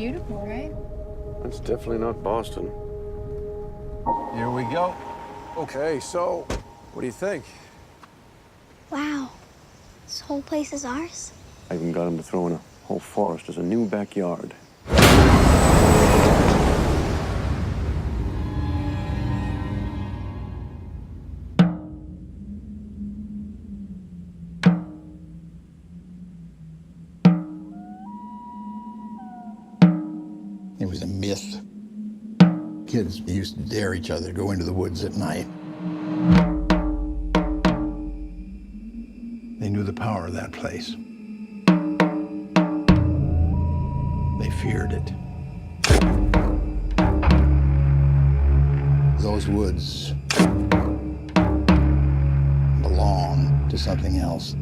beautiful, right? That's definitely not Boston. Here we go. Okay, so what do you think? Wow. This whole place is ours? I even got him to throw in a whole forest as a new backyard. It was a myth. Kids used to dare each other to go into the woods at night. They knew the power of that place. They feared it. Those woods belong to something else.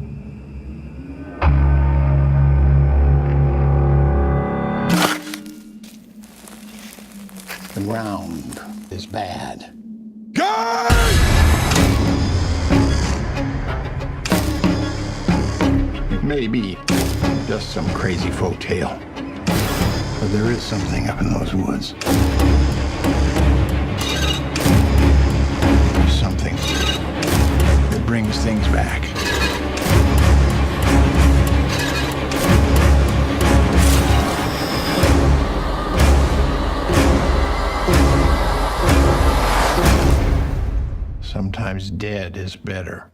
The ground is bad. It may be just some crazy folk tale, but there is something up in those woods. There's something that brings things back. Sometimes dead is better.